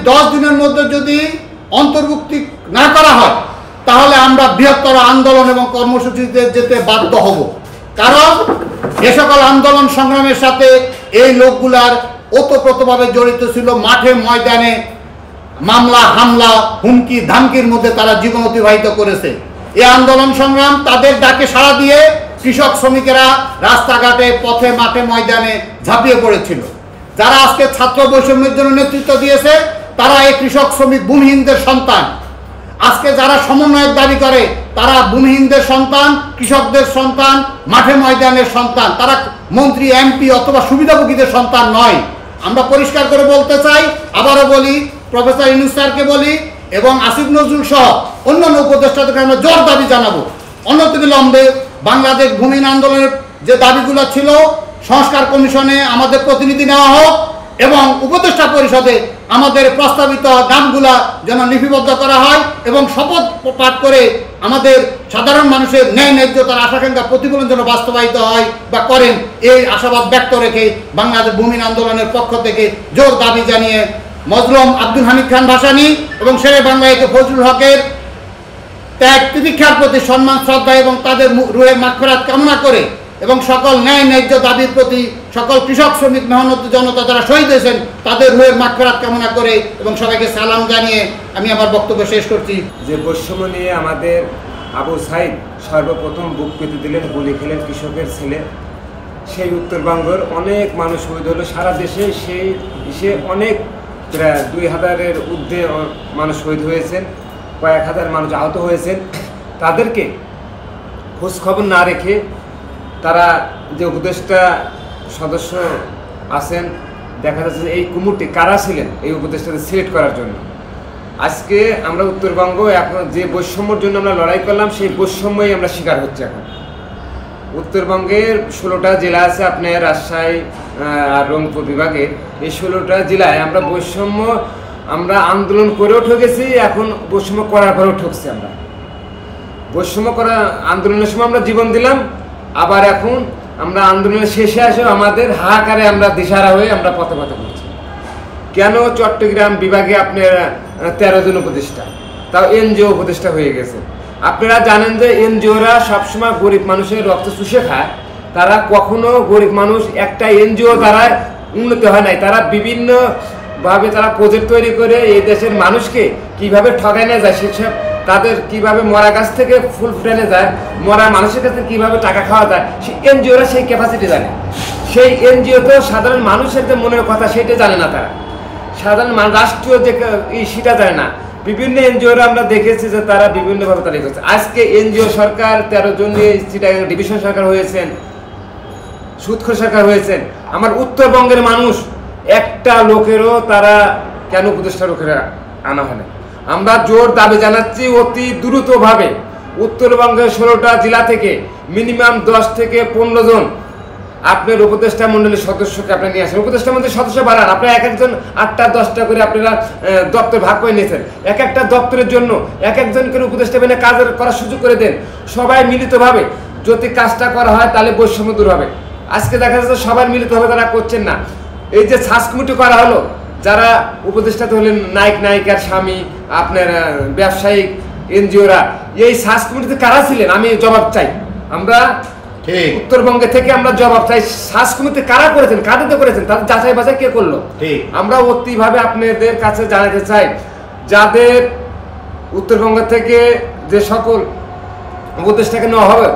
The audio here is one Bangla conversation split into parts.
10 দিনের মধ্যে যদি অন্তর্ভুক্তি না করা হয় তাহলে আমরা বৃহত্তর আন্দোলন এবং কর্মসূচিতে যেতে বাধ্য হব। কারণ এ সকল আন্দোলন সংগ্রামের সাথে এই লোকগুলার ওতপ্রোতভাবে জড়িত ছিল। মাঠে ময়দানে মামলা হামলা হুমকি ধামকির মধ্যে তারা জীবন অতিবাহিত করেছে। এই আন্দোলন সংগ্রাম তাদের ডাকে সাড়া দিয়ে কৃষক শ্রমিকেরা রাস্তাঘাটে পথে মাঠে ময়দানে ঝাঁপিয়ে পড়েছিল। যারা আজকে ছাত্র বৈষম্যের জন্য নেতৃত্ব দিয়েছে তারা এই কৃষক শ্রমিক ভূমিহীনদের সন্তান। আজকে যারা সমন্বয়ের দাবি করে তারা ভূমিহীনদের সন্তান, কৃষকদের সন্তান, মাঠে ময়দানের সন্তান। তারা মন্ত্রী এমপি অথবা সুবিধাভোগীদের সন্তান নয়। আমরা পরিষ্কার করে বলতে চাই, আবারও বলি, প্রফেসর ইউনূস স্যারকে বলি এবং আসিফ নজরুল সহ অন্যান্য উপদেষ্টাদেরকে আমরা জোর দাবি জানাবো, অনতিবিলম্বে বাংলাদেশ ভূমিহীন আন্দোলনের যে দাবিগুলো ছিল সংস্কার কমিশনে আমাদের প্রতিনিধি নেওয়া হোক এবং উপদেষ্টা পরিষদে আমাদের প্রস্তাবিত নামগুলা যেন লিপিবদ্ধ করা হয় এবং শপথ পাঠ করে আমাদের সাধারণ মানুষের ন্যায় ন্যায্যতার আশাকাঙ্ক্ষা প্রতিফলন যেন বাস্তবায়িত হয় বা করেন, এই আশাবাদ ব্যক্ত রেখে বাংলাদেশ ভূমিহীন আন্দোলনের পক্ষ থেকে জোর দাবি জানিয়ে মজলুম আব্দুল হামিদ খান ভাসানী এবং শেরে বাংলা একে ফজলুল হকের ত্যাগ তিতিক্ষার প্রতি সম্মান শ্রদ্ধা এবং তাদের রুহের মাগফিরাত কামনা করে এবং সকল ন্যায় ন্যায্য দাবির প্রতি সকল কৃষক শ্রমিক মেহনত জনতা যারা শহীদ হয়েছেন তাদের রুহের মাগফিরাত কামনা করে এবং সবাইকে সালাম জানিয়ে আমি আমার বক্তব্য শেষ করছি। যে বৈষম্য নিয়ে আমাদের আবু সাইদ সর্বপ্রথম বুক পেতে দিলেন, গুলি খেলেন কৃষকের ছেলে, সেই উত্তরবঙ্গের অনেক মানুষ শহীদ হলো। সারা দেশে সে অনেক প্রায় 2000-এর ঊর্ধ্বে মানুষ শহীদ হয়েছেন, কয়েক হাজার মানুষ আহত হয়েছেন। তাদেরকে খোঁজ খবর না রেখে তারা যে উপদেষ্টা সদস্য আছেন, দেখা যাচ্ছে যে এই কুমুরটি কারা ছিলেন এই উপদেষ্টাদের সিলেক্ট করার জন্য। আজকে আমরা উত্তরবঙ্গ এখন যে বৈষম্যর জন্য আমরা লড়াই করলাম সেই বৈষম্যই আমরা শিকার হচ্ছে। এখন উত্তরবঙ্গের 16টা জেলা আছে আপনার রাজশাহী আর রংপুর বিভাগের, এই 16টা জেলায় আমরা বৈষম্য আমরা আন্দোলন করেও ঠকেছি, এখন বৈষম্য করার পরেও ঠকছি। আমরা বৈষম্য করা আন্দোলনের সময় আমরা জীবন দিলাম, আবার এখন আমরা আন্দোলনের শেষে আসে আমাদের হাহাকারে আমরা দিশাহারা হয়ে আমরা পথে পথে করছি। কেন চট্টগ্রাম বিভাগে আপনার 13 জন উপদেষ্টা, তাও এনজিও উপদেষ্টা হয়ে গেছে। আপনারা জানেন যে এনজিওরা সবসময় গরিব মানুষের রক্ত চুষে খায়, তারা কখনো গরিব মানুষ একটা এনজিও দ্বারা উন্নতি হয় নাই। তারা বিভিন্নভাবে তারা প্রজেক্ট তৈরি করে এই দেশের মানুষকে কিভাবে ঠকায় না যায়, সেসব তাদের কিভাবে মরা গাছ থেকে ফুল ফুটানো যায়, মরা মানুষের কাছে কিভাবে টাকা খাওয়া যায়, সেই এনজিওরা সেই ক্যাপাসিটি জানে। সেই এনজিও তো সাধারণ মানুষের যে মনের কথা সেটা জানে না, তারা সাধারণ রাষ্ট্রীয় যে সেটা জানে না। বিভিন্ন এনজিওরা আমরা দেখেছি যে তারা বিভিন্নভাবে তালিকা করছে। আজকে এনজিও সরকার 13 জন নিয়ে চিটাগাং ডিভিশন সরকার হয়েছেন, সুদখোর সরকার হয়েছেন। আমার উত্তরবঙ্গের মানুষ একটা লোকেরও তারা কেন উপদেষ্টা লোকেরা আনা হয় না। আমরা জোর দাবি জানাচ্ছি অতি দ্রুতভাবে উত্তরবঙ্গের 16টা জেলা থেকে মিনিমাম 10 থেকে 15 জন আপনার উপদেষ্টা মন্ডলীর সদস্যকে আপনি নিয়ে আসেন। উপদেষ্টা মন্ডলীর সদস্য বাড়ান, আপনারা এক একজন 8টা 10টা করে আপনারা দপ্তর ভাগ করে নিয়েছেন। এক একটা দপ্তরের জন্য এক একজন করে উপদেষ্টা বেনে কাজ করার সুযোগ করে দেন। সবাই মিলিতভাবে যদি কাজটা করা হয় তাহলে বৈষম্য দূর হবে। আজকে দেখা যাচ্ছে সবাই মিলিতভাবে তারা করছেন না। এই যে সার্চ কমিটি করা হলো, যারা উপদেষ্টাতে হলেন নায়ক নায়িকার স্বামী, আপনার ব্যবসায়িক এনজিওরা, এই সার্চ কমিটিতে কারা ছিলেন আমি জবাব চাই। আমরা উত্তরবঙ্গে থেকে আমরা জবাব চাই, সার্চ কমিটি কারা করেছেন, কাদের করেছেন, তাদের যাচাই বাছাই কে করলো। আমরা অতিভাবে আপনাদের কাছে জানাতে চাই, যাদের উত্তরবঙ্গ থেকে যে সকল উপদেষ্টাকে নেওয়া হবে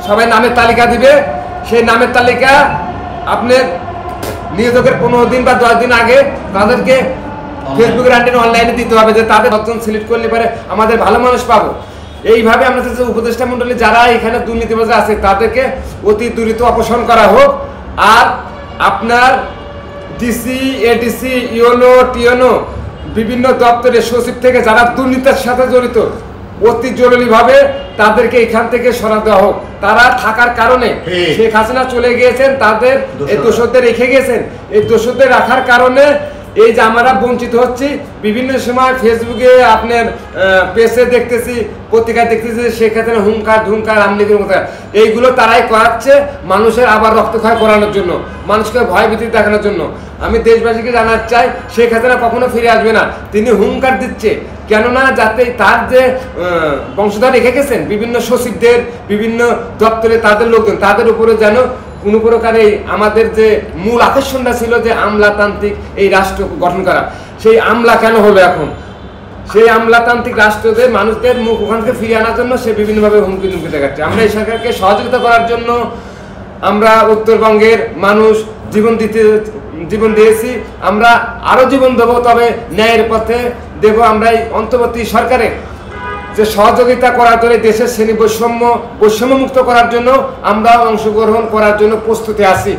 সবাই নামের তালিকা দিবে। সেই নামের তালিকা আপনার নিয়োগের 15 দিন বা 10 দিন আগে তাদেরকে ফেসবুকের অনলাইনে দিতে হবে যে তাদের 10 জন সিলেক্ট করলে পরে আমাদের ভালো মানুষ পাবো। এইভাবে আমরা চাচ্ছি উপদেষ্টা মন্ডলী যারা এখানে দুর্নীতিবাজ আছে তাদেরকে অতি দ্রুত অপসারণ করা হোক। আর আপনার ডিসি, এডিসি, ইউনো, টিওনো বিভিন্ন দপ্তরের সচিব থেকে যারা দুর্নীতির সাথে জড়িত অতি জরুরিভাবে তাদেরকে এখান থেকে সরা দেওয়া হোক। তারা থাকার কারণে শেখ হাসিনা চলে গিয়েছেন, তাদের এই দোষদের রেখে গেছেন। এই দোষদের রাখার কারণে এই যে আমরা বঞ্চিত হচ্ছি, বিভিন্ন সময় ফেসবুকে আপনার পেজে দেখতেছি, পত্রিকায় দেখতেছি, সেক্ষেত্রে হুঙ্কার ঢুঙ্কার আমলিগের মতো এইগুলো তারাই করাচ্ছে মানুষের আবার রক্তক্ষয় করানোর জন্য, মানুষকে ভয়ভীতি দেখানোর জন্য। আমি দেশবাসীকে জানাতে চাই, শেখ হাসিনা কখনো ফিরে আসবে না। তিনি হুঙ্কার দিচ্ছে, কেননা যাতে তার যে বংশধর রেখে গেছেন বিভিন্ন সচিবদের, বিভিন্ন দপ্তরে তাদের লোকজন, তাদের উপরে যেন কোনো প্রকারে আমাদের যে মূল আকর্ষণটা ছিল যে আমলাতান্ত্রিক এই রাষ্ট্র গঠন করা, সেই আমলা কেন হলো এখন? সেই আমলাতান্ত্রিক রাষ্ট্রদের মানুষদের মুখ ওখান থেকে ফিরিয়ে আনার জন্য সে বিভিন্নভাবে হুমকি ধুমকি দেখাচ্ছে। আমরা এই সরকারকে সহযোগিতা করার জন্য আমরা উত্তরবঙ্গের মানুষ জীবন দিয়েছি, আমরা আরও জীবন দেবো, তবে ন্যায়ের পথে দেব। আমরা এই অন্তর্বর্তী সরকারে যে সহযোগিতা করার জন্য, দেশের শ্রেণী বৈষম্য মুক্ত করার জন্য আমরা অংশগ্রহণ করার জন্য প্রস্তুতি আছি।